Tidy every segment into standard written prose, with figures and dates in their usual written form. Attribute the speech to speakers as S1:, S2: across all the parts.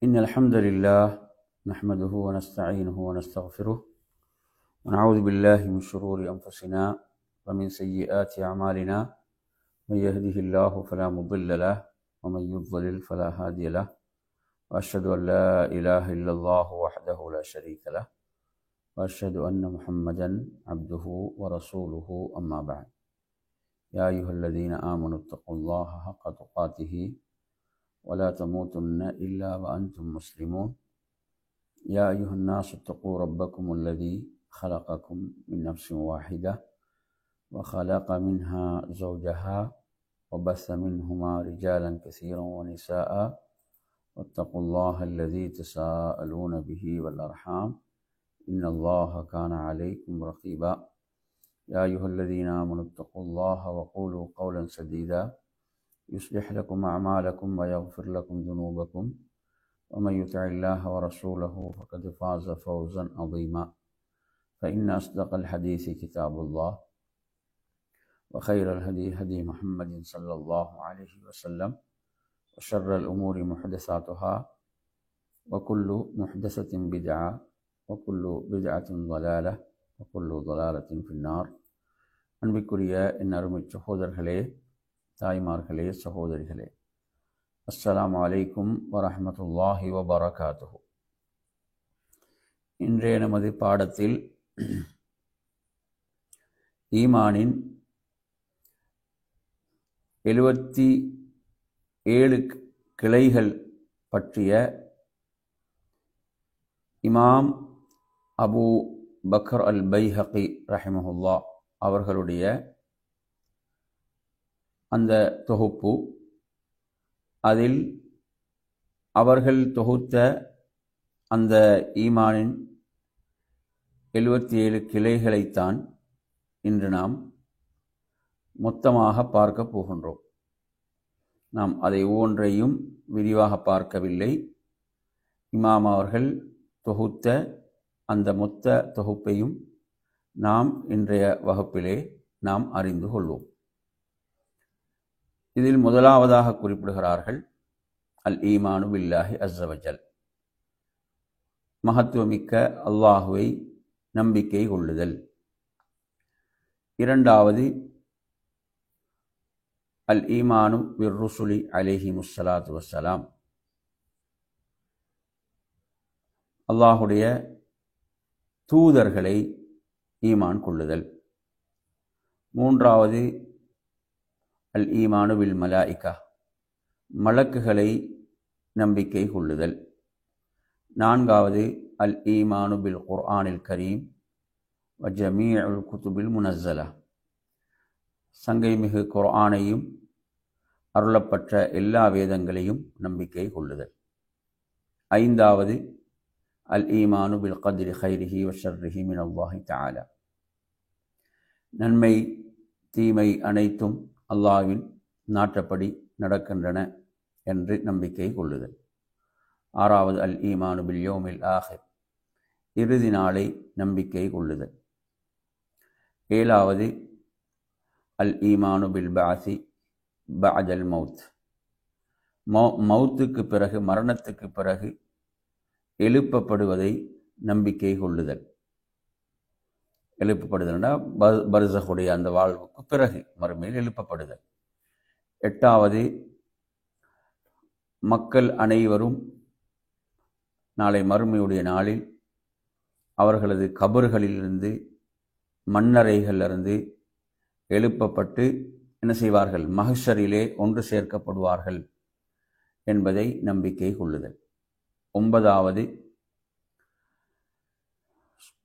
S1: إن الحمد لله نحمده ونستعينه ونستغفره ونعوذ بالله من شرور أنفسنا ومن سيئات أعمالنا من يهده الله فلا مضل له ومن يضلل فلا هادي له وأشهد أن لا إله إلا الله وحده لا شريك له وأشهد أن محمدا عبده ورسوله أما بعد يا أيها الذين آمنوا اتقوا الله حق تقاته ولا تموتن إلا وأنتم مسلمون يا أيها الناس اتقوا ربكم الذي خلقكم من نفس واحدة وخلق منها زوجها وبث منهما رجالا كثيرا ونساء واتقوا الله الذي تساءلون به والأرحام إن الله كان عليكم رقيبا يا أيها الذين آمنوا اتقوا الله وقولوا قولا سديدا يصلح لكم أعمالكم ويغفر لكم ذنوبكم ومن يطع الله ورسوله فقد فاز فوزا عظيما فإن أصدق الحديث كتاب الله وخير الهدي هدي محمد صلى الله عليه وسلم وشر الأمور محدثاتها وكل محدثة بدعة وكل بدعة ضلالة وكل ضلالة في النار அன்பிற்குரிய என் அருமை சகோதரர்களே, தாய்மார்களே, சகோதரிகளே, அஸ்ஸலாமு அலைக்கும் வரஹ்மத்துல்லாஹி வபரகாத்துஹு. இன்றைய நமது பாடத்தில் ஈமானின் 77 கிளைகள் பற்றிய இமாம் அபு பக்கர் அல் பைஹகி ரஹிமஹுல்லா அவர்களுடைய அந்த தொகுப்பு, அதில் அவர்கள் தொகுத்த அந்த ஈமானின் 77 கிளைகளைத்தான் இன்று நாம் மொத்தமாக பார்க்க போகின்றோம். நாம் அதை ஒவ்வொன்றையும் விரிவாக பார்க்கவில்லை. இமாம் அவர்கள் தொகுத்த அந்த மொத்த தொகுப்பையும் நாம் இன்றைய வகுப்பிலே நாம் அறிந்து கொள்வோம். இதில் முதலாவதாக குறிப்பிடுகிறார்கள் அல் ஈமானு பில்லாஹி அஸ்ஸ வஜல், மகத்துவமிக்க அல்லாஹுவை நம்பிக்கை கொள்ளுதல். இரண்டாவது அல் ஈமானு பிர் ருசுலி அலைஹிமுஸ்ஸலாத்து வஸ்ஸலாம், அல்லாஹுடைய தூதர்களை ஈமான் கொள்ளுதல். மூன்றாவது அல் ஈமானு பில் மலாயிகா, மலக்குகளை நம்பிக்கை கொள்ளுதல். நான்காவது அல் ஈமானு பில் குர்ஆனில் கரீம் வ ஜமீஉல் குதுபில் முனஸ்ஸலா, சங்கை மிகு குர்ஆனையும் அருளப்பட்ட எல்லா வேதங்களையும் நம்பிக்கை கொள்ளுதல். ஐந்தாவது அல் ஈமானு பில் கத்ரி கைரிஹி வ ஷர்ரிஹி மின் அல்லாஹி தஆலா, நன்மை தீமை அனைத்தும் அல்லாஹ்வின் நாட்டப்படி நடக்கின்றன என்று நம்பிக்கை கொள்ளுதல். ஆறாவது அல் ஈமானு பில் யௌமில் ஆஹிர், இறுதி நாளை நம்பிக்கை கொள்ளுதல். ஏழாவது அல் ஈமானு பில் பஅஸி பஅதல் மௌத், மௌத்துக்கு பிறகு, மரணத்துக்கு பிறகு எழுப்பப்படுவதை நம்பிக்கை கொள்ளுதல். எழுப்பப்படுதல்னா பர்ஸகுடைய அந்த வாழ்வுக்கு பிறகு மறுமையில் எழுப்பப்படுதல். எட்டாவது மக்கள் அனைவரும் நாளை மறுமையுடைய நாளில் அவர்களது கபர்களிலிருந்து, மண்ணறைகளிலிருந்து எழுப்பப்பட்டு என்ன செய்வார்கள், மஹ்ஷரிலே ஒன்று சேர்க்கப்படுவார்கள் என்பதை நம்பிக்கை கொள்ளுதல். ஒன்பதாவது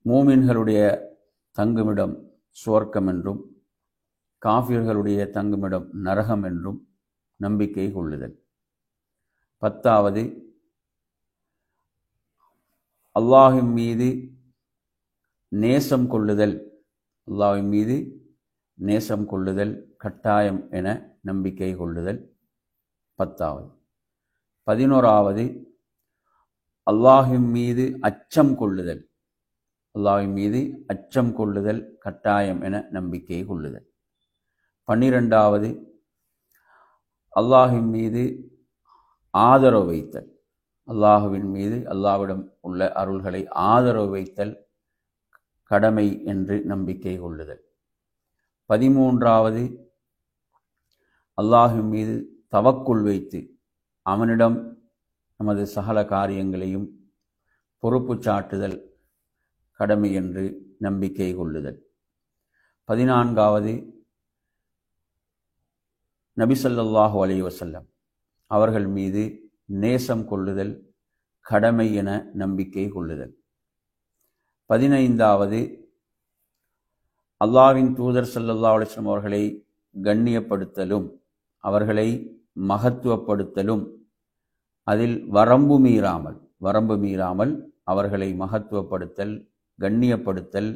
S1: மூமின்களுடைய தங்குமிடம் சுவர்க்கம் என்றும் காஃபிர்களுடைய தங்குமிடம் நரகம் என்றும் நம்பிக்கை கொள்ளுதல். பத்தாவது அல்லாஹ்வின் மீது நேசம் கொள்ளுதல், அல்லாஹ்வின் மீது நேசம் கொள்ளுதல் கட்டாயம் என நம்பிக்கை கொள்ளுதல் பத்தாவது. 11வது அல்லாஹ்வின் மீது அச்சம் கொள்ளுதல், அல்லாஹ்வின் மீது அச்சம் கொள்ளுதல் கட்டாயம் என நம்பிக்கை கொள்ளுதல். 12வது அல்லாஹ்வின் மீது ஆதரவு வைத்தல், அல்லாஹுவின் மீது அல்லாஹ்விடம் உள்ள அருள்களை ஆதரவு வைத்தல் கடமை என்று நம்பிக்கை கொள்ளுதல். 13வது அல்லாஹ்வின் மீது தவக்குல் வைத்து அவனிடம் நமது சகல காரியங்களையும் பொறுப்பு சாட்டுதல் கடமை என்று நம்பிக்கை கொள்ளுதல். 14வது நபி ஸல்லல்லாஹு அலைஹி வஸல்லம் அவர்கள் மீது நேசம் கொள்ளுதல் கடமை என நம்பிக்கை கொள்ளுதல். 15வது அல்லாஹ்வின் தூதர் ஸல்லல்லாஹு அலைஹி வஸல்லம் அவர்களை கண்ணியப்படுத்தலும் அவர்களை மகத்துவப்படுத்தலும் அதில் வரம்பு மீறாமல் அவர்களை மகத்துவப்படுத்தல் கண்ணியப்படுத்தல்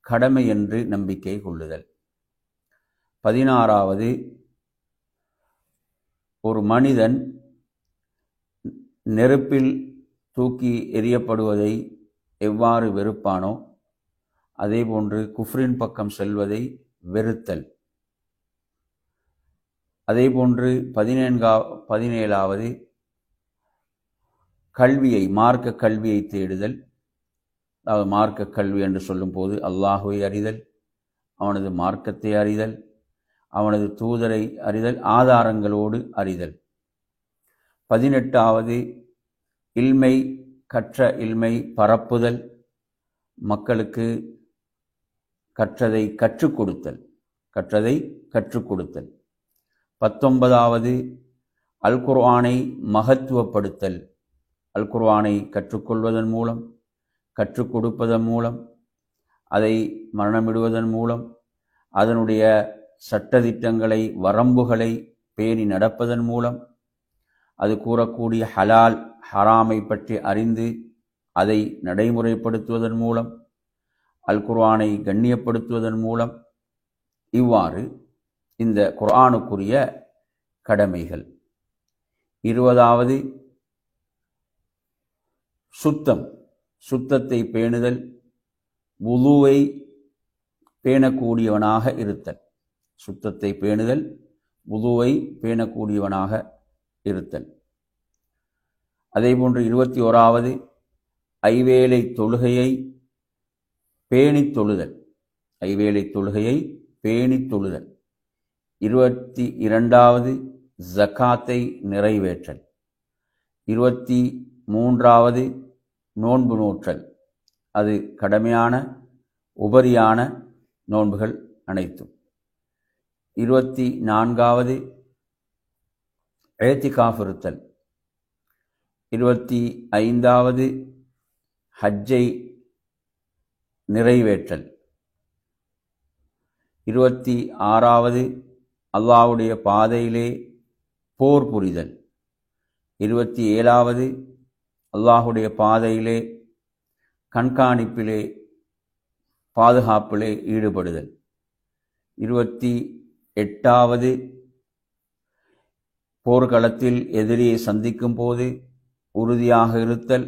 S1: கடமை என்று நம்பிக்கை கொள்ளுதல். 16வது ஒரு மனிதன் நெருப்பில் தூக்கி எறியப்படுவதை எவ்வாறு வெறுப்பானோ அதேபோன்று குஃப்ரின் பக்கம் செல்வதை வெறுத்தல். அதேபோன்று 17வது மார்க்க கல்வியை தேடுதல். அதாவது மார்க்க கல்வி என்று சொல்லும்போது அல்லாஹுவை அறிதல், அவனது மார்க்கத்தை அறிதல், அவனது தூதரை அறிதல், ஆதாரங்களோடு அறிதல். 18வது கற்ற இல்மை பரப்புதல், மக்களுக்கு கற்றதை கற்றுக் கொடுத்தல். 19வது அல் குர்ஆனை மகத்துவப்படுத்தல், அல் குர்ஆனை கற்றுக்கொள்வதன் மூலம், கற்றுக் கொடுப்பதன் மூலம், அதை மரணமிடுவதன் மூலம், அதனுடைய சட்டதிட்டங்களை வரம்புகளை பேணி நடப்பதன் மூலம், அது கூறக்கூடிய ஹலால் ஹராமை பற்றி அறிந்து அதை நடைமுறைப்படுத்துவதன் மூலம், அல் குர்ஆனை கண்ணியப்படுத்துவதன் மூலம், இவ்வாறு இந்த குர்ஆனுக்குரிய கடமைகள். 20வது சுத்தத்தை பேணுதல், வுதுவை பேணக்கூடியவனாக இருத்தல். சுத்தத்தை பேணுதல், வுதுவை பேணக்கூடியவனாக இருத்தல். அதேபோன்று 21வது ஐவேளை தொழுகையை பேணித் தொழுதல். 22வது ஜக்காத்தை நிறைவேற்றல். 23வது நோன்பு நோற்றல். அது கடமையான உபரியான நோன்புகள் அனைத்தும். 24வது இஅ்திகாஃப் இருத்தல். 25வது ஹஜ்ஜை நிறைவேற்றல். 26வது அல்லாஹ்வுடைய பாதையிலே போர் புரிதல். 27வது அல்லாஹ்வுடைய பாதையிலே கண்காணிப்பிலே பாதுகாப்பிலே ஈடுபடுதல். 28வது போர்க்களத்தில் எதிரியை சந்திக்கும் போது உறுதியாக இருத்தல்,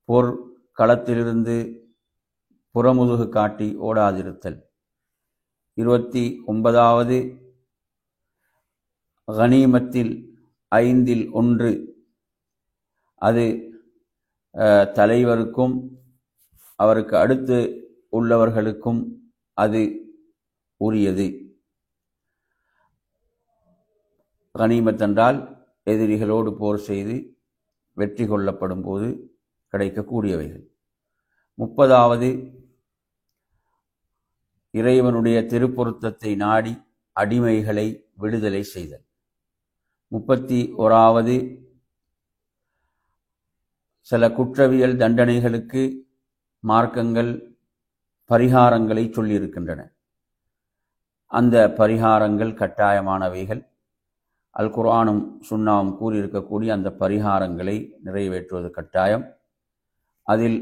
S1: போர்க்களத்திலிருந்து புறமுதுகு காட்டி ஓடாதிருத்தல். 29வது கனீமத்தில் 1/5 அது தலைவருக்கும் அவருக்கு அடுத்து உள்ளவர்களுக்கும் அது உரியது. கனீமத் என்றால் எதிரிகளோடு போர் செய்து வெற்றி கொள்ளப்படும் போது கிடைக்கக்கூடியவைகள். 30வது இறைவனுடைய திருப்பொருத்தத்தை நாடி அடிமைகளை விடுதலை செய்தல். 31வது சில குற்றவியல் தண்டனைகளுக்கு மார்க்கங்கள் பரிகாரங்களை சொல்லியிருக்கின்றன. அந்த பரிகாரங்கள் கட்டாயமானவைகள். அல் குர்ஆனும் சுன்னாவும் கூறியிருக்கக்கூடிய அந்த பரிகாரங்களை நிறைவேற்றுவது கட்டாயம். அதில்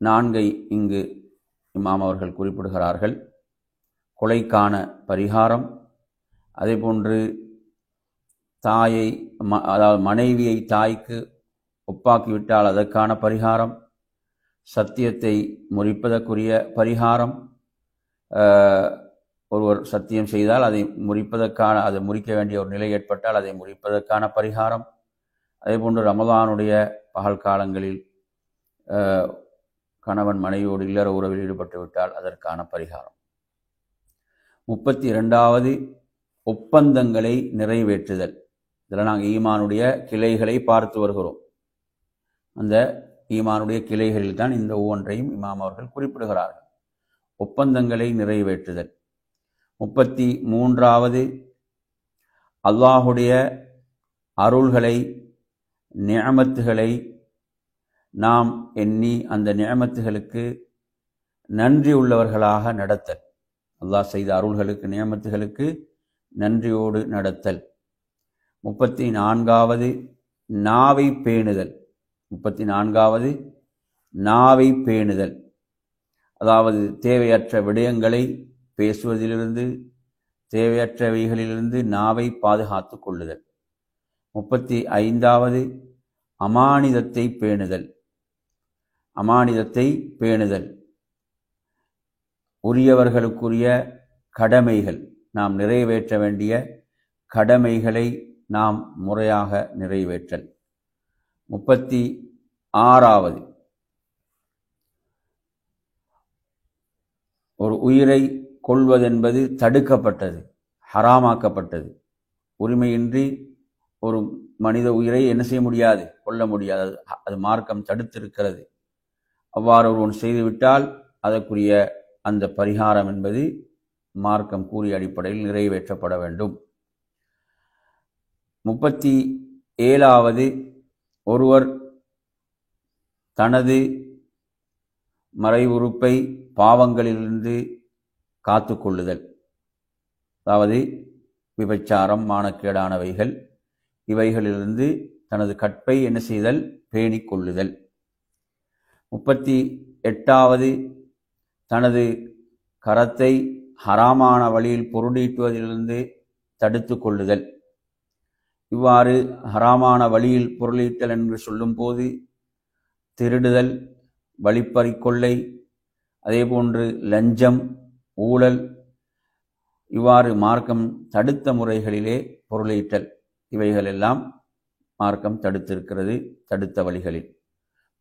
S1: 4 இங்கு இமாம் அவர்கள் குறிப்பிடுகிறார்கள். கொலைக்கான பரிகாரம், அதேபோன்று தாயை அதாவது மனைவியை தாய்க்கு ஒப்பாக்கிவிட்டால் அதற்கான பரிகாரம், சத்தியத்தை முறிப்பதற்குரிய பரிகாரம், ஒருவர் சத்தியம் செய்தால் அதை முறிக்க வேண்டிய ஒரு நிலை ஏற்பட்டால் அதை முறிப்பதற்கான பரிகாரம், அதே போன்று ரமலானுடைய பகல் காலங்களில் கணவன் மனைவியோடு இல்லற உறவில் ஈடுபட்டு விட்டால் அதற்கான பரிகாரம். 32வது ஒப்பந்தங்களை நிறைவேற்றுதல். இதில் நாங்கள் ஈமானுடைய கிளைகளை பார்த்து வருகிறோம். அந்த ஈமானுடைய கிளைகளில் தான் இந்த ஒவ்வொன்றையும் இமாம் அவர்கள் குறிப்பிடுகிறார்கள். ஒப்பந்தங்களை நிறைவேற்றுதல். 33வது அல்லாஹுடைய அருள்களை நிஅமத்துகளை நாம் எண்ணி அந்த நிஅமத்துகளுக்கு நன்றி உள்ளவர்களாக நடத்தல். அல்லாஹ் செய்த அருள்களுக்கு நிஅமத்துகளுக்கு நன்றியோடு நடத்தல். 34வது நாவை பேணுதல். 34வது நாவை பேணுதல், அதாவது தேவையற்ற விடயங்களை பேசுவதிலிருந்து தேவையற்றவைகளிலிருந்து நாவை பாதுகாத்து கொள்ளுதல். 35வது அமானிதத்தை பேணுதல். அமானிதத்தை பேணுதல், உரியவர்களுக்குரிய கடமைகள், நாம் நிறைவேற்ற வேண்டிய கடமைகளை நாம் முறையாக நிறைவேற்றல். 36வது ஒரு உயிரை கொள்வதென்பது தடுக்கப்பட்டது, ஹராமாக்கப்பட்டது. உரிமையின்றி ஒரு மனித உயிரை என்ன செய்ய முடியாது, கொல்ல முடியாது. அது மார்க்கம் தடுத்திருக்கிறது. அவ்வாறு ஒருவன் செய்துவிட்டால் அதற்குரிய அந்த பரிகாரம் என்பது மார்க்கம் கூறிய அடிப்படையில் நிறைவேற்றப்பட வேண்டும். 37வது ஒருவர் தனது மறைவுறுப்பை பாவங்களிலிருந்து காத்து கொள்ளுதல், அதாவது விபச்சாரம், மானக்கேடானவைகள், இவைகளிலிருந்து தனது கற்பை என்ன செய்தல், பேணிக் கொள்ளுதல். 38வது தனது கரத்தை ஹராமான வழியில் பொருளீட்டுவதிலிருந்து தடுத்து கொள்ளுதல். இவ்வாறு ஹராமான வழியில் பொருளீட்டல் என்று சொல்லும்போது திருடுதல், வழிப்பறிக்கொள்ளை, அதேபோன்று லஞ்சம், ஊழல், இவ்வாறு மார்க்கம் தடுத்த முறைகளிலே பொருளீட்டல், இவைகளெல்லாம் மார்க்கம் தடுத்திருக்கிறது, தடுத்த வழிகளில்.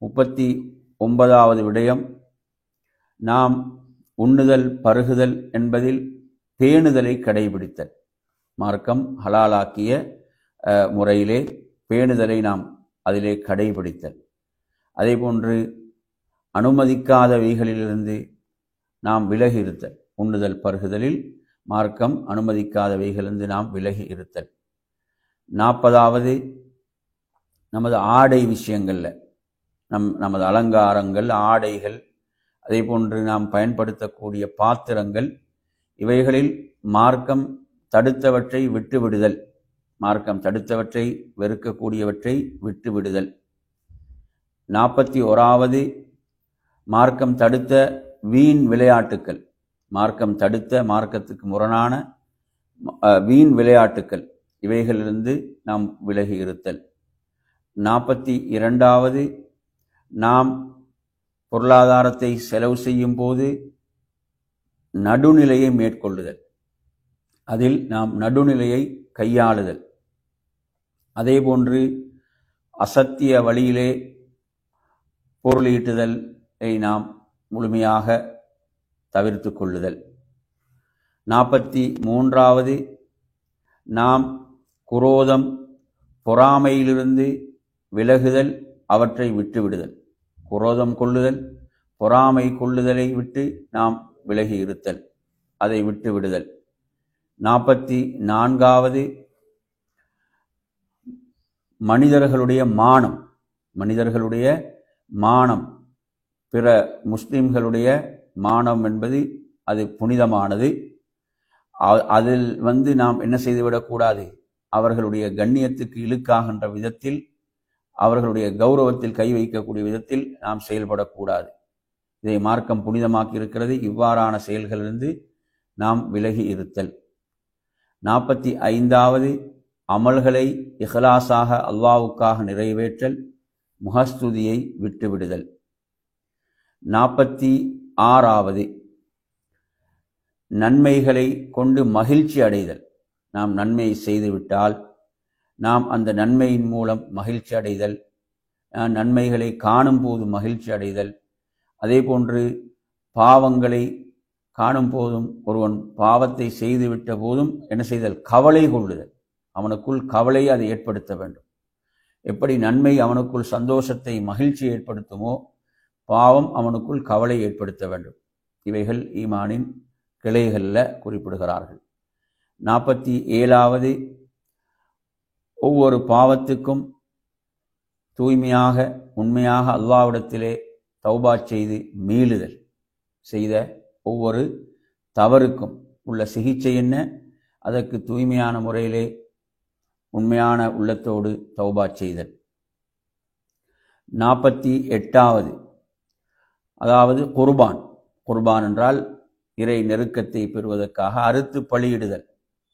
S1: 39வது விடயம், நாம் உண்ணுதல் பருகுதல் என்பதில் பேணுதலை கடைபிடித்தல். மார்க்கம் ஹலாலாக்கிய முறையிலே பேணுதலை நாம் அதிலே கடைபிடித்தல். அதேபோன்று அனுமதிக்காதவைகளிலிருந்து நாம் விலகி இருத்தல். உண்ணுதல் பருகுதலில் மார்க்கம் அனுமதிக்காதவைகளிலிருந்து நாம் விலகி இருத்தல். 40வது நமது ஆடை விஷயங்களில், நமது அலங்காரங்கள், ஆடைகள், அதே போன்று நாம் பயன்படுத்தக்கூடிய பாத்திரங்கள், இவைகளில் மார்க்கம் தடுத்தவற்றை விட்டுவிடுதல். மார்க்கம் தடுத்தவற்றை, வெறுக்கக்கூடியவற்றை விட்டுவிடுதல். 41வது மார்க்கம் தடுத்த வீண் விளையாட்டுக்கள். மார்க்கம் தடுத்த, மார்க்கத்துக்கு முரணான வீண் விளையாட்டுக்கள், இவைகளிலிருந்து நாம் விலகி இருத்தல். 42வது நாம் பொருளாதாரத்தை செலவு செய்யும் போது நடுநிலையை மேற்கொள்ளுதல். அதில் நாம் நடுநிலையை கையாளுதல். அதேபோன்று அசத்திய வழியிலே பொருளீட்டுதலை நாம் முழுமையாக தவிர்த்து கொள்ளுதல். 43வது நாம் குரோதம், பொறாமையிலிருந்து விலகுதல், அவற்றை விட்டுவிடுதல். குரோதம் கொள்ளுதல், பொறாமை கொள்ளுதலை விட்டு நாம் விலகி இருத்தல், அதை விட்டு விடுதல். 44வது மனிதர்களுடைய மானம். மனிதர்களுடைய மானம், பிற முஸ்லிம்களுடைய மானம் என்பது அது புனிதமானது. அதில் நாம் என்ன செய்துவிடக்கூடாது, அவர்களுடைய கண்ணியத்துக்கு இழுக்காகின்ற விதத்தில், அவர்களுடைய கௌரவத்தில் கை வைக்கக்கூடிய விதத்தில் நாம் செயல்படக்கூடாது. இதை மார்க்கம் புனிதமாக்கி இருக்கிறது. இவ்வாறான செயல்களிலிருந்து நாம் விலகி இருத்தல். 45வது அமல்களை இஹ்லாஸாக அல்லாஹ்வுக்காக நிறைவேற்றல், முகஸ்துதியை விட்டுவிடுதல். 46வது நன்மைகளை கொண்டு மகிழ்ச்சி அடைதல். நாம் நன்மை செய்துவிட்டால் நாம் அந்த நன்மையின் மூலம் மகிழ்ச்சி அடைதல், நன்மைகளை காணும் போது மகிழ்ச்சி அடைதல், அதே போன்று பாவங்களை காணும் போதும் ஒருவன் பாவத்தை செய்துவிட்ட போதும் என்ன செய்தல், கவலை கொள்ளுதல். அவனுக்குள் கவலை அதை ஏற்படுத்த வேண்டும். எப்படி நன்மை அவனுக்குள் சந்தோஷத்தை மகிழ்ச்சியை ஏற்படுத்துமோ, பாவம் அவனுக்குள் கவலை ஏற்படுத்த வேண்டும். இவைகள் ஈமானின் கிளைகளில் குறிப்பிடுகிறார்கள். 47வது, ஒவ்வொரு பாவத்துக்கும் தூய்மையாக உண்மையாக அல்லாஹ்விடத்திலே தௌபா செய்து மீளுதல், செய்த ஒவ்வொரு தவறுக்கும் உள்ள சிகிச்சை என்ன, அதற்கு தூய்மையான முறையிலே உண்மையான உள்ளத்தோடு தௌபா செய்தல். 48வது, அதாவது குர்பான். குர்பான் என்றால் இறை நெருக்கத்தை பெறுவதற்காக அறுத்து பலியிடுதல்.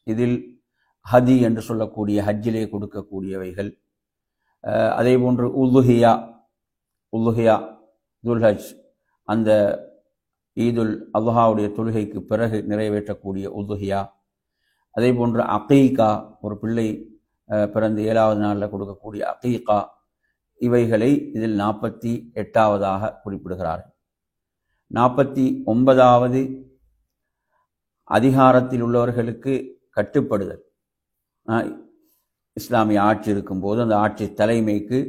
S1: இதில் ஹதி என்று சொல்லக்கூடிய ஹஜ்ஜிலே கொடுக்கக்கூடியவைகள், அதே போன்று உலுஹியா துல்ஹஜ், அந்த ஈதுல் அல்ஹாவுடைய தொழுகைக்கு பிறகு நிறைவேற்றக்கூடிய உலுஹியா, அதே போன்று அகீகா, ஒரு பிள்ளை பிறந்த 7வது நாளில் கொடுக்கக்கூடிய அகீகா, இவைகளை இதில் 48வதாக குறிப்பிடுகிறார்கள். 49வது, அதிகாரத்தில் உள்ளவர்களுக்கு கட்டுப்படுதல். இஸ்லாமிய ஆட்சி இருக்கும்போது அந்த ஆட்சி தலைமைக்கு,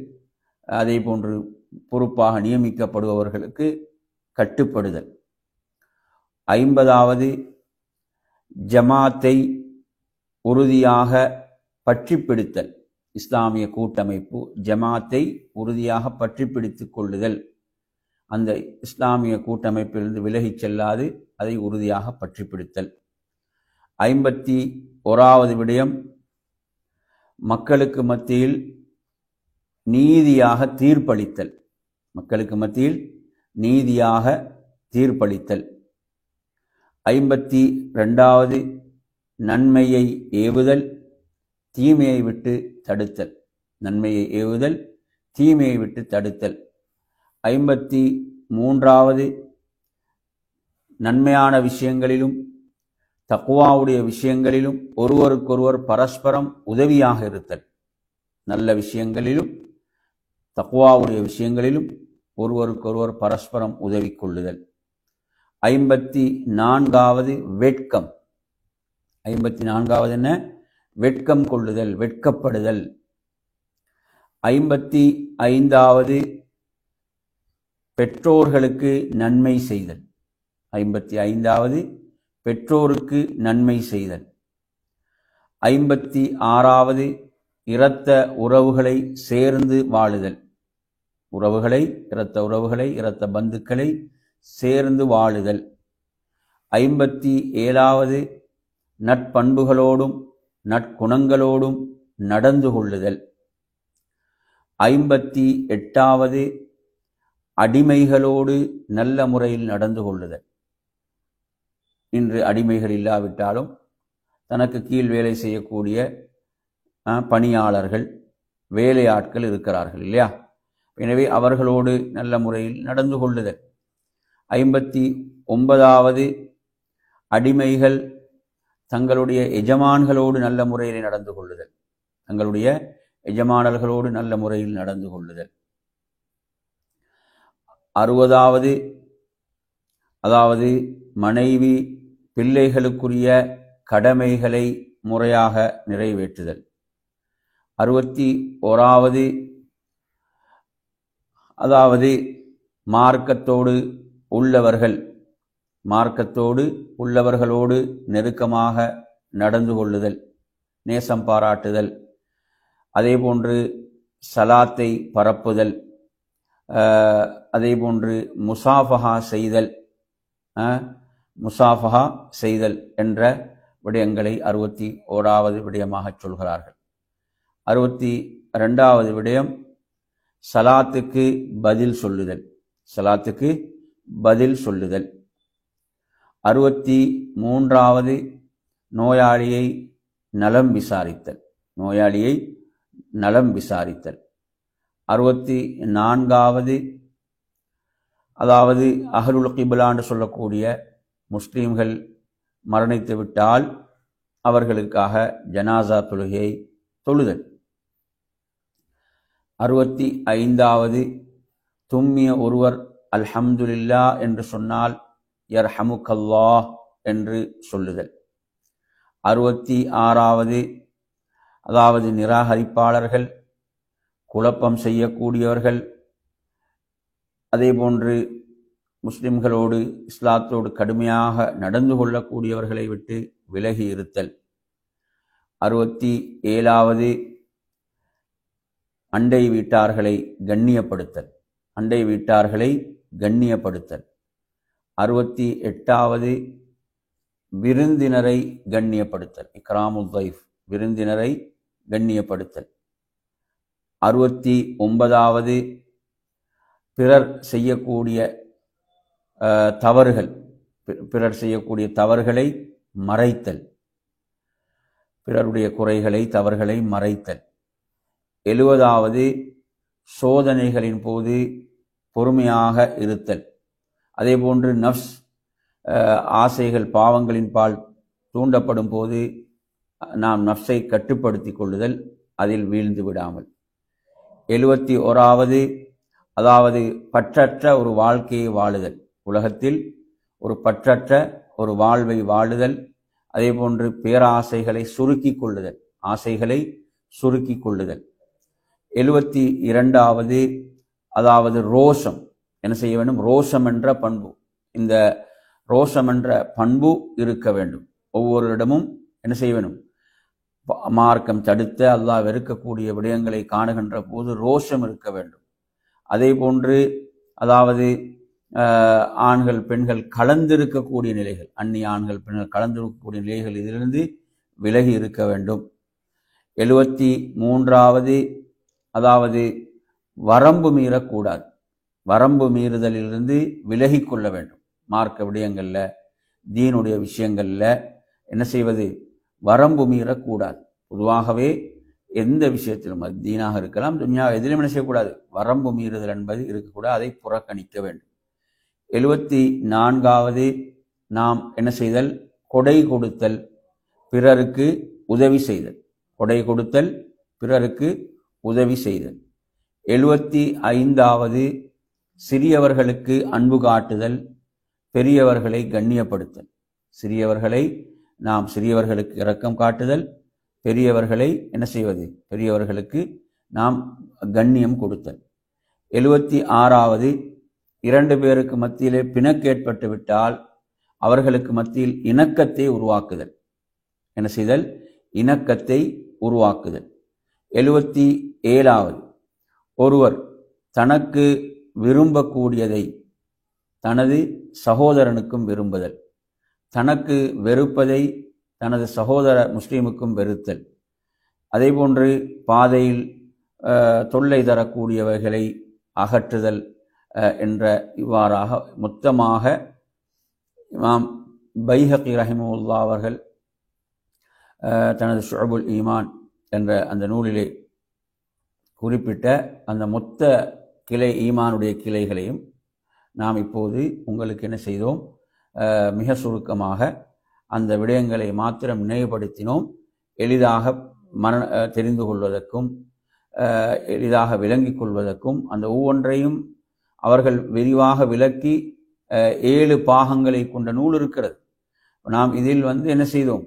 S1: அதே போன்று பொறுப்பாக நியமிக்கப்படுபவர்களுக்கு கட்டுப்படுதல். 50வது, ஜமாத்தை உறுதியாக பற்றி பிடித்தல். இஸ்லாமிய கூட்டமைப்பு ஜமாத்தை உறுதியாக பற்றி பிடித்துக் கொள்ளுதல். அந்த இஸ்லாமிய கூட்டமைப்பிலிருந்து விலகிச் செல்லாது அதை உறுதியாக பற்றி பிடித்தல். 51வது விடயம், மக்களுக்கு மத்தியில் நீதியாக தீர்ப்பளித்தல். மக்களுக்கு மத்தியில் நீதியாக தீர்ப்பளித்தல். 52வது, நன்மையை ஏவுதல், தீமையை விட்டு தடுத்தல். நன்மையை ஏவுதல், தீமையை விட்டு தடுத்தல். 53வது, நன்மையான விஷயங்களிலும் தக்வாவுடைய விஷயங்களிலும் ஒருவருக்கொருவர் பரஸ்பரம் உதவியாக இருத்தல். நல்ல விஷயங்களிலும் தக்வாவுடைய விஷயங்களிலும் ஒருவருக்கொருவர் பரஸ்பரம் உதவி கொள்ளுதல். 54வது, வெட்கம். 54வது என்ன? வெட்கம் கொள்ளுதல், வெட்கப்படுதல். 55வது, பெற்றோர்களுக்கு நன்மை செய்தல். 55வது, பெற்றோருக்கு நன்மை செய்தல். 56வது, இரத்த உறவுகளை சேர்ந்து வாழுதல். இரத்த உறவுகளை, இரத்த பந்துக்களை சேர்ந்து வாழுதல். 57வது, நட்பண்புகளோடும் நற்குணங்களோடும் நடந்து கொள்ளுதல். 58வது, அடிமைகளோடு நல்ல முறையில் நடந்து கொள்ளுதல். இன்று அடிமைகள் இல்லாவிட்டாலும் தனக்கு கீழ் வேலை செய்யக்கூடிய பணியாளர்கள், வேலையாட்கள் இருக்கிறார்கள் இல்லையா? எனவே அவர்களோடு நல்ல முறையில் நடந்து கொள்ளுதல். 59வது, அடிமைகள் தங்களுடைய எஜமான்களோடு நல்ல முறையில் நடந்து கொள்ளுதல். தங்களுடைய எஜமானர்களோடு நல்ல முறையில் நடந்து கொள்ளுதல். 60வது, அதாவது மனைவி பிள்ளைகளுக்குரிய கடமைகளை முறையாக நிறைவேற்றுதல். 61வது, அதாவது மார்க்கத்தோடு உள்ளவர்களோடு நெருக்கமாக நடந்து கொள்ளுதல், நேசம் பாராட்டுதல். அதே போன்று சலாத்தை பரப்புதல், அதே போன்று முசாஃபஹா செய்தல் என்ற விடயங்களை 61வது விடயமாக சொல்கிறார்கள். 62வது விடயம், சலாத்துக்கு பதில் சொல்லுதல். 63வது, நோயாளியை நலம் விசாரித்தல். 64வது, அதாவது அஹ்லுல் கிப்லான்னு சொல்லக்கூடிய முஸ்லீம்கள் மரணித்து விட்டால் அவர்களுக்காக ஜனாசா தொழுகையை தொழுதல். 65வது தும்மிய ஒருவர் அல்ஹம்துலில்லா என்று சொன்னால் யர்ஹமுக்கல்லாஹ் என்று சொல்லுதல். 66வது அதாவது நிராகரிப்பாளர்கள், குழப்பம் செய்யக்கூடியவர்கள், அதேபோன்று முஸ்லிம்களோடு இஸ்லாத்தோடு கடுமையாக நடந்து கொள்ளக்கூடியவர்களை விட்டு விலகி இருத்தல். 67வது அண்டை வீட்டார்களை கண்ணியப்படுத்தல், அண்டை வீட்டார்களை கண்ணியப்படுத்தல். 68வது விருந்தினரை கண்ணியப்படுத்தல், இக்ராமுல் தைஃப், விருந்தினரை கண்ணியப்படுத்தல். 69வது பிறர் செய்யக்கூடிய தவறுகள், பிறர் செய்யக்கூடிய தவறுகளை மறைத்தல், பிறருடைய குறைகளை தவறுகளை மறைத்தல். 70வது சோதனைகளின் போது பொறுமையாக இருத்தல். அதேபோன்று நஃப்ஸ் ஆசைகள் பாவங்களின் பால் தூண்டப்படும் போது நாம் நஃப்ஸை கட்டுப்படுத்தி கொள்ளுதல், அதில் வீழ்ந்து விடாமல். 71வது அதாவது பற்றற்ற ஒரு வாழ்க்கையை வாழுதல், உலகத்தில் ஒரு பற்றற்ற ஒரு வாழ்வை வாழுதல். அதேபோன்று பேராசைகளை சுருக்கிக் கொள்ளுதல், ஆசைகளை சுருக்கிக் கொள்ளுதல். 72வது அதாவது ரோஷம், என்ன செய்ய வேண்டும்? ரோஷம் என்ற பண்பு, இந்த ரோஷம் என்ற பண்பு இருக்க வேண்டும். ஒவ்வொருடமும் என்ன செய்ய வேண்டும்? மார்க்கம் தடுத்த அல்லாஹ் வெறுக்கக்கூடிய விடயங்களை காணுகின்ற போது ரோஷம் இருக்க வேண்டும். அதே போன்று அதாவது ஆண்கள் பெண்கள் கலந்திருக்கக்கூடிய நிலைகள், அந்நிய ஆண்கள் பெண்கள் கலந்திருக்கக்கூடிய நிலைகள், இதிலிருந்து விலகி இருக்க வேண்டும். 73வது அதாவது வரம்பு மீறக்கூடாது, வரம்பு மீறுதலிலிருந்து விலகி கொள்ள வேண்டும். மார்க்க விடயங்களில், தீனுடைய விஷயங்களில் என்ன செய்வது? வரம்பு மீறக்கூடாது. பொதுவாகவே எந்த விஷயத்திலும், அது தீனாக இருக்கலாம், துன்யா, எதிலும் என்ன செய்யக்கூடாது? வரம்பு மீறுதல் என்பது இருக்கக்கூடாது, அதை புறக்கணிக்க வேண்டும். 74வது நாம் என்ன செய்தல்? கொடை கொடுத்தல், பிறருக்கு உதவி செய்தல், கொடை கொடுத்தல், பிறருக்கு உதவி செய்தல். 75வது சிறியவர்களுக்கு அன்பு காட்டுதல், பெரியவர்களை கண்ணியப்படுத்தல். சிறியவர்களை நாம் சிறியவர்களுக்கு இரக்கம் காட்டுதல், பெரியவர்களை என்ன செய்வது? பெரியவர்களுக்கு நாம் கண்ணியம் கொடுத்தல். 76வது 2 பேருக்கு மத்தியிலே பிணக்கு ஏற்பட்டு விட்டால் அவர்களுக்கு மத்தியில் இணக்கத்தை உருவாக்குதல், என்ன செய்தல்? இணக்கத்தை உருவாக்குதல். 77வது ஒருவர் தனக்கு விரும்பக்கூடியதை தனது சகோதரனுக்கும் விரும்புதல், தனக்கு வெறுப்பதை தனது சகோதர முஸ்லீமுக்கும் வெறுத்தல். அதேபோன்று பாதையில் தொல்லை தரக்கூடியவைகளை அகற்றுதல் என்ற இவ்வாறாக மொத்தமாக இமாம் பைஹகி ரஹிமஹுல்லா அவர்கள் தனது ஷுஅபுல் ஈமான் என்ற அந்த நூலிலே குறிப்பிட்ட அந்த மொத்த கிளை, ஈமானுடைய கிளைகளையும் நாம் இப்போது உங்களுக்கு என்ன செய்தோம்? மிக சுருக்கமாக அந்த விடயங்களை மாத்திரம் நினைவுபடுத்தினோம். எளிதாக தெரிந்து கொள்வதற்கும் எளிதாக விளங்கிக் கொள்வதற்கும் அந்த ஒவ்வொன்றையும் அவர்கள் விரிவாக விளக்கி 7 பாகங்களை கொண்ட நூல் இருக்கிறது. நாம் இதில் என்ன செய்தோம்?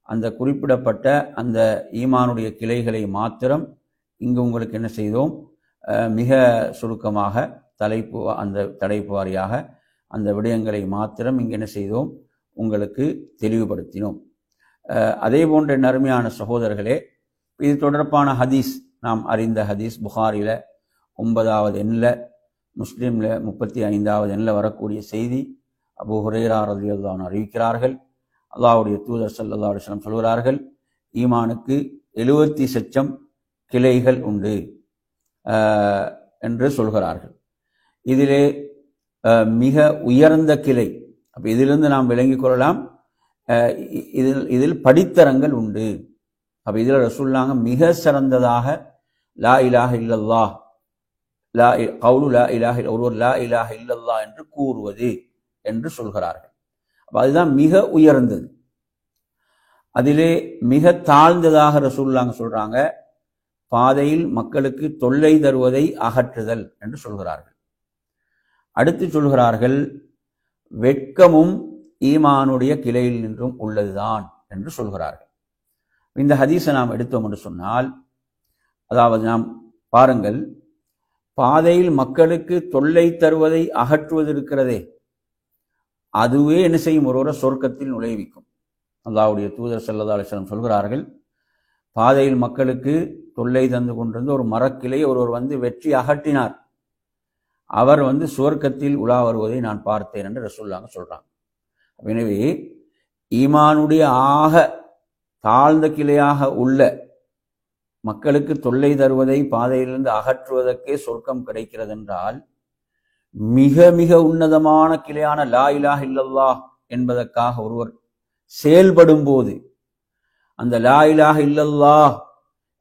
S1: அந்த குறிப்பிடப்பட்ட அந்த ஈமானுடைய கிளைகளை மாத்திரம் இங்கு உங்களுக்கு என்ன செய்தோம்? மிக சுருக்கமாக அந்த தலைப்பு வாரியாக அந்த விடயங்களை மாத்திரம் இங்கு என்ன செய்தோம்? உங்களுக்கு தெளிவுபடுத்தினோம். அதே போன்ற நறுமையான சகோதரர்களே, இது தொடர்பான ஹதீஸ் நாம் அறிந்த ஹதீஸ் புகாரில 9வது எண்ணில், முஸ்லீம்ல 35வது எண்ணில் வரக்கூடிய செய்தி. அபூ ஹுரைரா ரலியல்லாஹு அன்ஹு அறிவிக்கிறார்கள், அல்லாஹ்வுடைய தூதர் ஸல்லல்லாஹு அலைஹி வஸல்லம் சொல்கிறார்கள், ஈமானுக்கு 70 லட்சம் கிளைகள் உண்டு என்று சொல்கிறார்கள். இதிலே மிக உயர்ந்த கிளை, அப்ப இதிலிருந்து நாம் விளங்கிக் கொள்ளலாம், இதில் படித்தரங்கள் உண்டு. அப்ப இதில் ரசூலுல்லாஹ் மிக சிறந்ததாக லா இலாஹ இல்லல்லாஹ், ஒருவர் லா இலாஹ இல்லல்லாஹ் என்று கூறுவது என்று சொல்கிறார்கள். அப்ப அதுதான் மிக உயர்ந்தது. அதிலே மிக தாழ்ந்ததாக ரசூலுல்லாஹ் சொல்றாங்க, பாதையில் மக்களுக்கு தொல்லை தருவதை அகற்றுதல் என்று சொல்கிறார்கள். அடுத்து சொல்கிறார்கள், வெட்கமும் ஈமானுடைய கிளையில் நின்றும் உள்ளதுதான் என்று சொல்கிறார்கள். இந்த ஹதீஸை நாம் எடுத்தோம் என்று சொன்னால், அதாவது நாம் பாருங்கள், பாதையில் மக்களுக்கு தொல்லை தருவதை அகற்றுவது இருக்கிறதே, அதுவே என்ன செய்யும்? ஒருவரை சொர்க்கத்தில் நுழைவிக்கும். அல்லாஹ்வுடைய தூதர் ஸல்லல்லாஹு அலைஹி வஸல்லம் சொல்கிறார்கள், பாதையில் மக்களுக்கு தொல்லை தந்து கொண்டிருந்த ஒரு மரக்கிளை ஒருவர் வந்து வெற்றி அகற்றினார், அவர் வந்து சுவர்க்கத்தில் உலா வருவதை நான் பார்த்தேன் என்று ரசூலுல்லாஹ் சொல்றாங்க. எனவே ஈமானுடைய ஆக தாழ்ந்த கிளையாக உள்ள மக்களுக்கு தொல்லை தருவதை பாதையிலிருந்து அகற்றுவதற்கே சொர்க்கம் கிடைக்கிறது என்றால், மிக மிக உன்னதமான கிளையான லா இலாஹ இல்லல்லாஹ் என்பதற்காக ஒருவர் செயல்படும் போது, அந்த லா இலாஹ இல்லல்லாஹ்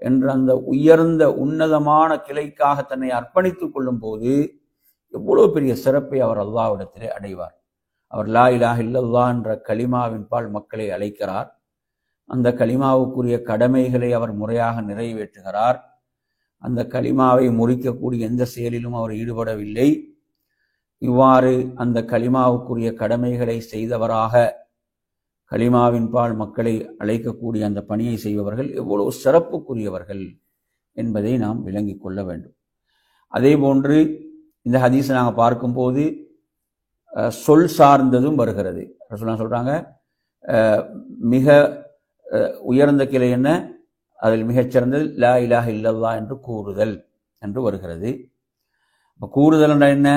S1: என்ற அந்த உயர்ந்த உன்னதமான கிளைக்காக தன்னை அர்ப்பணித்துக் கொள்ளும் போது எவ்வளவு பெரிய சிறப்பை அவர் அல்லாஹ்விடத்திலே அடைவார். அவர் லா இலாஹ இல்லல்லாஹ் என்ற கலிமாவின் பால் மக்களை அழைக்கிறார். அந்த கலிமாவுக்குரிய கடமைகளை அவர் முறையாக நிறைவேற்றுகிறார். அந்த கலிமாவை முறிக்கக்கூடிய எந்த செயலிலும் அவர் ஈடுபடவில்லை. இவ்வாறு அந்த கலிமாவுக்குரிய கடமைகளை செய்தவராக கலிமாவின் பால் மக்களை அழைக்கக்கூடிய அந்த பணியை செய்பவர்கள் எவ்வளவு சிறப்புக்குரியவர்கள் என்பதை நாம் விளங்கிக் கொள்ள வேண்டும். அதே போன்று இந்த ஹதீஸை நாங்கள் பார்க்கும்போது சொல் சார்ந்ததும் வருகிறது. ரசூலுல்லாஹ் சொல்றாங்க, மிக உயர்ந்த கிளை என்ன? அதில் மிகச்சிறந்தது லா இலாஹ இல்லல்லாஹ் என்று கூறுதல் என்று வருகிறது. கூறுதல் என்ற என்ன?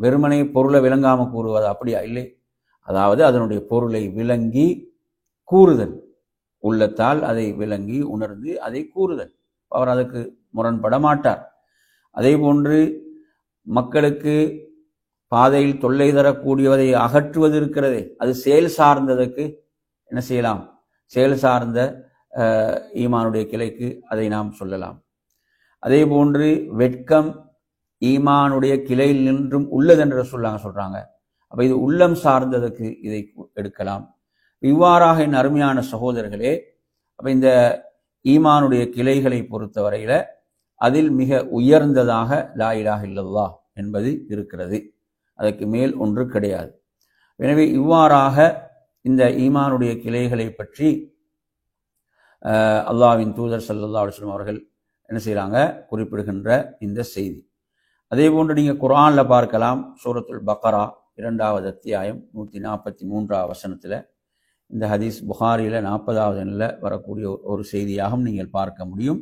S1: வெறுமனை பொருளை விளங்காம கூறுவது அப்படியா? இல்லை. அதாவது அதனுடைய பொருளை விளங்கி கூறுதல், உள்ளத்தால் அதை விளங்கி உணர்ந்து அதை கூறுதல். அவர் அதற்கு முரண்பட மாட்டார். அதே போன்று மக்களுக்கு பாதையில் தொல்லை தரக்கூடியவதை அகற்றுவது இருக்கிறதே, அது செயல் சார்ந்ததற்கு என்ன செய்யலாம்? செயல் சார்ந்த ஈமானுடைய கிளைக்கு அதை நாம் சொல்லலாம். அதே போன்று வெட்கம் ஈமானுடைய கிளையில் நின்றும் உள்ளதென்று சொல்றாங்க. அப்ப இது உள்ளம் சார்ந்ததற்கு இதை எடுக்கலாம். இவ்வாறாக என் அருமையான சகோதரர்களே, அப்ப இந்த ஈமானுடைய கிளைகளை பொறுத்தவரையில அதில் மிக உயர்ந்ததாக லா இலாஹ இல்லல்லாஹ் என்பது இருக்கிறது. அதற்கு மேல் ஒன்று கிடையாது. எனவே இவ்வாறாக இந்த ஈமானுடைய கிளைகளை பற்றி அல்லாஹ்வின் தூதர் ஸல்லல்லாஹு அலைஹி வஸல்லம் அவர்கள் என்ன செய்கிறாங்க? குறிப்பிடுகின்ற இந்த செய்தி. அதே போன்று நீங்கள் குர்ஆன்ல பார்க்கலாம், சூரத்துல் பக்ரா 2வது அத்தியாயம் 143வது வசனத்தில் இந்த ஹதீஸ் புகாரியில் 40வது எண்ணில் வரக்கூடிய ஒரு செய்தியாகவும் நீங்கள் பார்க்க முடியும்.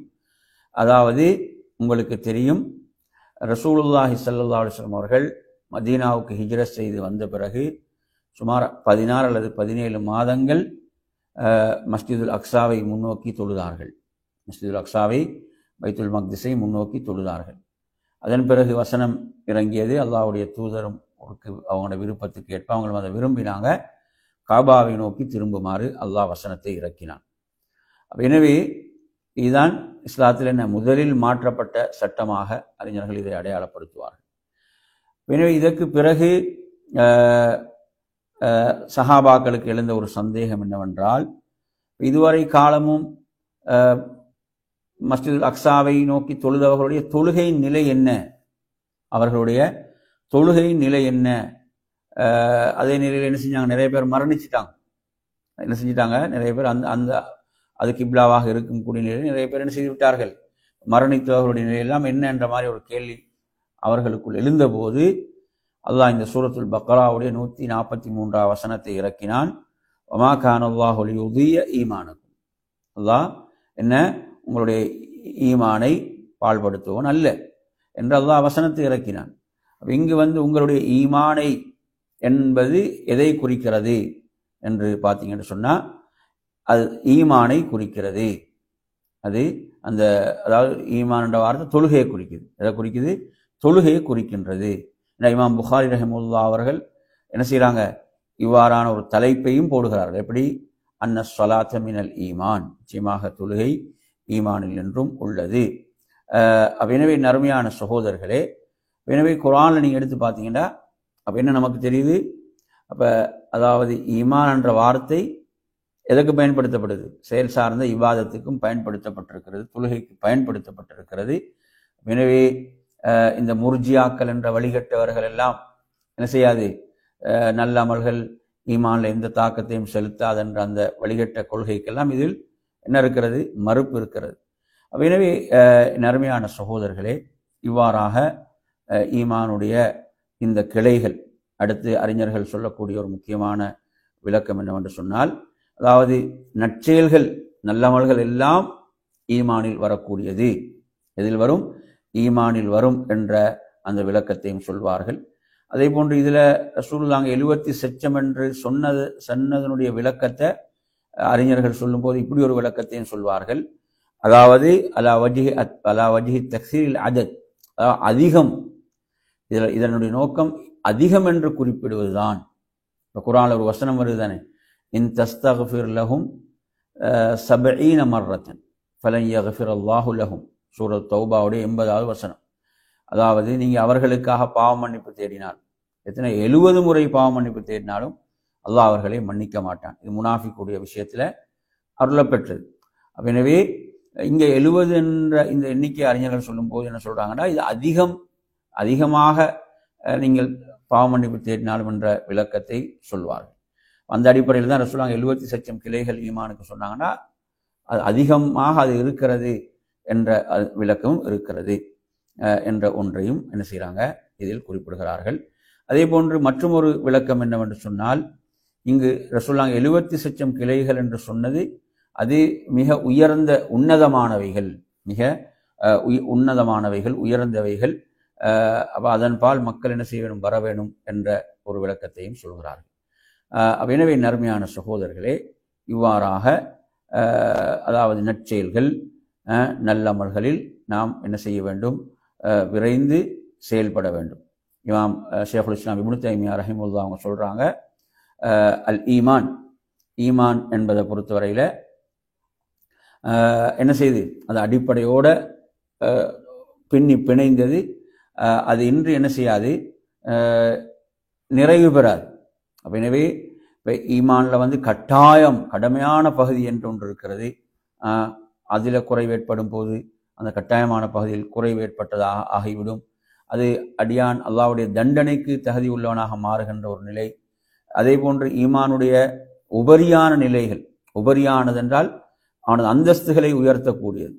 S1: அதாவது உங்களுக்கு தெரியும், ரசூலுல்லாஹி ஸல்லல்லாஹு அலைஹி வஸல்லம் அவர்கள் மதீனாவுக்கு ஹிஜ்ரத் செய்து வந்த பிறகு சுமார் 16 அல்லது 17 மாதங்கள் மஸ்ஜிதுல் அக்ஸாவை முன்னோக்கி தொழுதார்கள். மஸ்ஜிதுல் அக்ஸாவை, பைத்துல் மக்திஸை முன்னோக்கி தொழுதார்கள். அதன் பிறகு வசனம் இறங்கியது. அல்லாஹ்வுடைய தூதரும் அவங்களோட விருப்பத்துக்கு ஏற்ப அவங்களும் அதை விரும்பினாங்க. காபாவை நோக்கி திரும்புமாறு அல்லாஹ் வசனத்தை இறக்கினான். எனவே இதுதான் இஸ்லாத்தில் என்ன முதலில் மாற்றப்பட்ட சட்டமாக அறிஞர்கள் இதை அடையாளப்படுத்துவார்கள். எனவே இதற்கு பிறகு சஹாபாக்களுக்கு எழுந்த ஒரு சந்தேகம் என்னவென்றால், இதுவரை காலமும் மஸ்ஜிதுல் அக்ஸாவை நோக்கி தொழுதவர்களுடைய தொழுகையின் நிலை என்ன? அவர்களுடைய தொழுகையின் நிலை என்ன? அதே நிலையில் என்ன செஞ்சாங்க? நிறைய பேர் மரணிச்சிட்டாங்க. என்ன செஞ்சிட்டாங்க? நிறைய பேர் அந்த அது கிப்லாவாக இருக்கும் கூடிய நிலையில் நிறைய பேர் என்ன செய்து விட்டார்கள்? மரணித்தவர்களுடைய நிலையெல்லாம் என்ன என்ற மாதிரி ஒரு கேள்வி அவர்களுக்குள் எழுந்தபோது அல்லாஹ் இந்த சூரத்துல் பக்ராவுடைய 143வது வசனத்தை இறக்கினான். வமா கானல்லாஹு லியுதிய ஈமானக்கும். அல்லாஹ் என்ன? உங்களுடைய ஈமானை பாழ்படுத்துவன் அல்ல என்று அல்லாஹ் வசனத்தை இறக்கினான். இங்கு உங்களுடைய ஈமானை என்பது எதை குறிக்கிறது என்று பார்த்தீங்கன்னு சொன்னால், அது ஈமானை குறிக்கிறது. அது அதாவது ஈமான் என்ற வார்த்தை தொழுகையை குறிக்குது. எதை குறிக்குது? தொழுகையை குறிக்கின்றது. இமாம் புகாரி ரஹிமஹுல்லாஹ் அவர்கள் என்ன செய்கிறாங்க? இவ்வாறான ஒரு தலைப்பையும் போடுகிறார்கள். எப்படி? அன்ன ஸலாத்த மினல் ஈமான், நிச்சயமாக தொழுகை ஈமானில் என்றும் உள்ளது. எனவே நறுமையான சகோதரர்களே, எனவே குர்ஆனில் நீங்கள் எடுத்து பார்த்தீங்கன்னா அப்போ என்ன நமக்கு தெரியுது? அப்போ அதாவது ஈமான் என்ற வார்த்தை எதற்கு பயன்படுத்தப்படுது? செயல் சார்ந்த இபாதத்துக்கும் பயன்படுத்தப்பட்டிருக்கிறது, தொழுகைக்கு பயன்படுத்தப்பட்டிருக்கிறது. எனவே இந்த முர்ஜியாக்கள் என்ற வழிகட்டவர்கள் எல்லாம் என்ன செய்யாது, நல்ல அமல்கள் ஈமான்ல எந்த தாக்கத்தையும் செலுத்தாதென்ற அந்த வழிகட்ட கொள்கைக்கெல்லாம் இதில் என்ன இருக்கிறது? மறுப்பு இருக்கிறது. எனவே நறுமையான சகோதரர்களே, இவ்வாறாக ஈமானுடைய இந்த கிளைகள், அடுத்து அறிஞர்கள் சொல்லக்கூடிய ஒரு முக்கியமான விளக்கம் என்னவென்று சொன்னால், அதாவது நற்செயல்கள் நல்லமல்கள் எல்லாம் ஈமானில் வரக்கூடியது. எதில் வரும்? ஈமானில் வரும் என்ற அந்த விளக்கத்தையும் சொல்வார்கள். அதே போன்று இதில் ரசூலுல்லாஹ் 70 சச்சம் என்று சொன்னதனுடைய விளக்கத்தை அறிஞர்கள் சொல்லும்போது இப்படி ஒரு விளக்கத்தையும் சொல்வார்கள். அதாவது அலா வஜ்ஹி தக்சீரில் அதத், அதிகம். இதனுடைய நோக்கம் அதிகம் என்று குறிப்பிடுவதுதான். இப்போ குர்ஆன்ல ஒரு வசனம் வருது தானே, இன் தஸ்தக்ஃபிர் லஹும் 70 மர்ரத்தன் ஃபலன் யக்ஃபிரல்லாஹு லஹும், சூரத் தௌபாவுடைய 80வது வசனம். அதாவது நீங்கள் அவர்களுக்காக பாவ மன்னிப்பு தேடினால், எத்தனை 70 முறை பாவ மன்னிப்பு தேடினாலும் அல்லாஹ் அவர்களை மன்னிக்க மாட்டான். இது முனாஃபிக்குடைய விஷயத்தில் அருளப்பெற்றது. எனவே இங்கே 70 என்ற இந்த எண்ணிக்கை அறிஞர்கள் சொல்லும் போது என்ன சொல்றாங்கன்னா, இது அதிகமாக நீங்கள் பாவ மன்னிப்பு தேடினாலும் என்ற விளக்கத்தை சொல்வார்கள். அந்த அடிப்படையில் தான் ரசூலுல்லாஹ் 70 லட்சம் கிளைகள் ஈமானுக்கு சொன்னாங்கன்னா, அது அதிகமாக அது இருக்கிறது என்ற விளக்கமும் இருக்கிறது என்ற ஒன்றையும் என்ன செய்கிறாங்க, இதில் குறிப்பிடுகிறார்கள். அதே போன்று மற்றும் ஒரு விளக்கம் என்னவென்று சொன்னால், இங்கு ரசூலுல்லாஹ் 70 லட்சம் கிளைகள் என்று சொன்னது அது மிக உன்னதமானவைகள், மிக உன்னதமானவைகள், உயர்ந்தவைகள். அப்போ அதன்பால் மக்கள் என்ன செய்ய வேணும்? வர வேணும் என்ற ஒரு விளக்கத்தையும் சொல்கிறார்கள். எனவே நறுமையான சகோதரர்களே, இவ்வாறாக அதாவது நற்செயல்கள் நல்லமல்களில் நாம் என்ன செய்ய வேண்டும்? விரைந்து செயல்பட வேண்டும். இமாம் ஷேகுல் இஸ்லாம் இப்னு தைமியா ரஹிமஹுல்லாஹ் அவங்க சொல்கிறாங்க, அல் ஈமான் என்பதை பொறுத்தவரையில் என்ன செய்யுது? அது அடிப்படையோட பிணைந்தது. அது இன்று என்ன செய்யாது? நிறைவு பெறாது. அப்போ எனவே இப்போ ஈமானில் கடமையான பகுதி என்று ஒன்று இருக்கிறது. அதில் குறைவு ஏற்படும் போது அந்த கட்டாயமான பகுதியில் குறைவு ஏற்பட்டதாக ஆகிவிடும். அது அடியான் அல்லாஹ்வுடைய தண்டனைக்கு தகுதி உள்ளவனாக மாறுகின்ற ஒரு நிலை. அதே போன்று ஈமானுடைய உபரியான நிலைகள், உபரியானதென்றால் அவனது அந்தஸ்துகளை உயர்த்தக்கூடியது,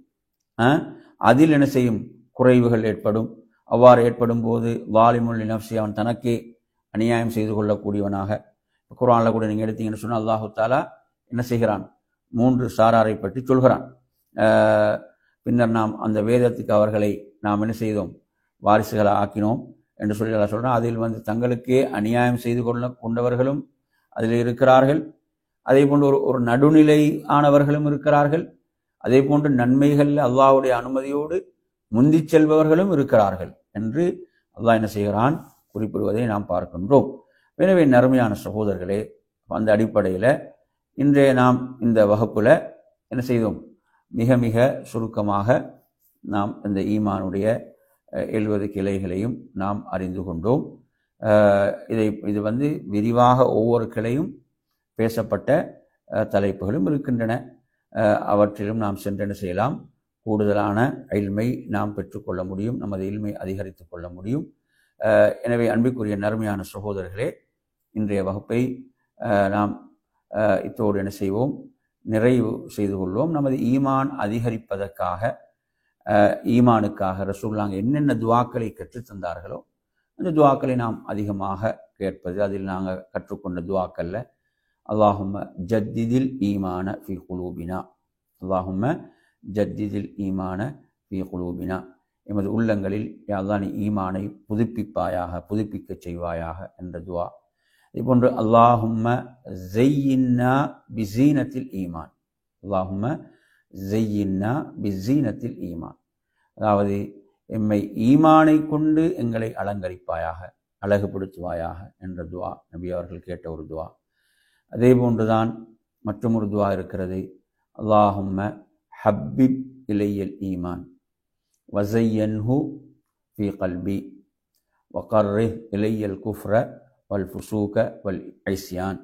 S1: அதில் என்ன செய்யும்? குறைவுகள் ஏற்படும். அவ்வாறு ஏற்படும் போது வாலிமுல் நஃப்ஸி, அவன் தனக்கே அநியாயம் செய்து கொள்ளக்கூடியவனாக. குர்ஆனில் கூட நீங்கள் எடுத்தீங்கன்னு சொன்னால் அல்லாஹு தஆலா என்ன செய்கிறான்? 3 சாராரை பற்றி சொல்கிறான். பின்னர் நாம் அந்த வேதத்துக்கு அவர்களை நாம் என்ன செய்தோம்? வாரிசுகளை ஆக்கினோம் என்று சொல்லி எல்லாம் சொல்கிறோம். அதில் தங்களுக்கே அநியாயம் செய்து கொண்டவர்களும் அதில் இருக்கிறார்கள். அதே போன்று ஒரு நடுநிலை ஆனவர்களும் இருக்கிறார்கள். அதே போன்று நன்மைகள் அல்லாஹ்வுடைய அனுமதியோடு முந்தி செல்பவர்களும் இருக்கிறார்கள் என்று அல்லாஹ் என்ன செய்கிறான்? குறிப்பிடுவதை நாம் பார்க்கின்றோம். எனவே நறுமையான சகோதரர்களே, அந்த அடிப்படையில் இன்றைய நாம் இந்த வகுப்பில் என்ன செய்தோம்? மிக மிக சுருக்கமாக நாம் இந்த ஈமானுடைய 70 கிளைகளையும் நாம் அறிந்து கொண்டோம். இது விரிவாக ஒவ்வொரு கிளையும் பேசப்பட்ட தலைப்புகளும் இருக்கின்றன. அவற்றிலும் நாம் சென்றென்ன செய்யலாம்? கூடுதலான இல்மை நாம் பெற்றுக்கொள்ள முடியும், நமது இல்மை அதிகரித்து கொள்ள முடியும். எனவே அன்பிற்குரிய நறுமையான சகோதரர்களே, இன்றைய வகுப்பை நாம் இத்தோடு என்ன செய்வோம்? நிறைவு செய்து கொள்வோம். நமது ஈமான் அதிகரிப்பதற்காக, ஈமானுக்காக ரசூலுல்லாஹ் என்னென்ன துஆக்களை கற்றுத்தந்தார்களோ அந்த துஆக்களை நாம் அதிகமாக கேட்பது. அதில் நாங்கள் கற்றுக்கொண்ட துஆக்கல்ல, அல்லாஹும்ம ஜத்திதில் ஈமான ஃபி குலூபினா, அல்லாஹும்ம ஜத்திதில் ஈமான ஃபி குலூபினா, எமது உள்ளங்களில் யா அல்லாஹ் நீ ஈமானை புதுப்பிப்பாயாக, புதுப்பிக்க செய்வாயாக என்ற துஆ. இதேபோன்று அல்லாஹும்ம ஸையின்னா பிஸீனத்தில் ஈமான், அல்லாஹும்ம ஸையின்னா பிஸீனத்தில் ஈமான், அதாவது எம்மை ஈமானை கொண்டு எங்களை அலங்கரிப்பாயாக, அழகுபடுத்துவாயாக என்ற துஆ நபி அவர்கள் கேட்ட ஒரு துஆ. அதே போன்றுதான் மற்றும் ஒரு துஆ இருக்கிறது, அல்லாஹும்ம ஹப்பிப் இலையல் ஈமான் வஸையன்ஹு ஃபீ கல்பி வகர்ரிஹ் இலையல் குஃப்ர வல் ஃபுசூக வல் இஸ்யான்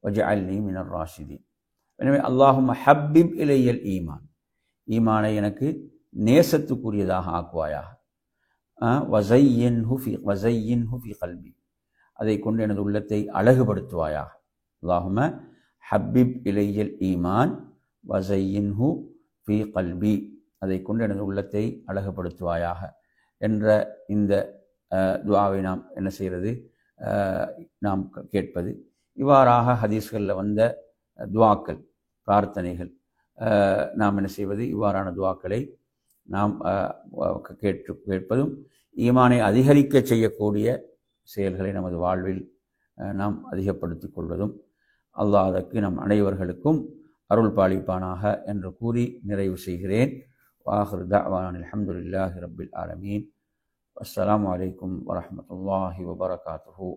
S1: வஜஅல்னி மினர் ராஷிதீன். எனவே அல்லாஹும்ம ஹப்பிப் இலையல் ஈமான், ஈமானை எனக்கு நேசத்துக்குரியதாக ஆக்குவாயாக. வஸையின்ஹு ஃபீ கல்பி, அதை கொண்டு எனது உள்ளத்தை அழகுபடுத்துவாயாக. அல்லாஹும்ம ஹப்பிப் இலையல் ஈமான் வஸையின்ஹு ஃபீ கல்பி, அதை கொண்டு எனது உள்ளத்தை அழகுபடுத்துவாயாக என்ற இந்த துஆவை நாம் என்ன செய்கிறது, நாம் கேட்பது. இவ்வாறாக ஹதீஸ்களில் வந்த துஆக்கள், பிரார்த்தனைகள், நாம் என்ன செய்வது, இவ்வாறான துஆக்களை நாம் கேட்பதும் ஈமானை அதிகரிக்க செய்யக்கூடிய செயல்களை நமது வாழ்வில் நாம் அதிகப்படுத்திக் கொள்வதும் அல்லாஹ் அதற்கு நம் அனைவர்களுக்கும் அருள் பாலிப்பானாக என்று கூறி நிறைவு செய்கிறேன். வாஹிரு தஅவானா அல்ஹம்துலில்லாஹி ரப்பில் ஆலமீன். அஸ்ஸலாமு அலைக்கும் வரஹ்மத்துல்லாஹி வபரகாத்துஹு.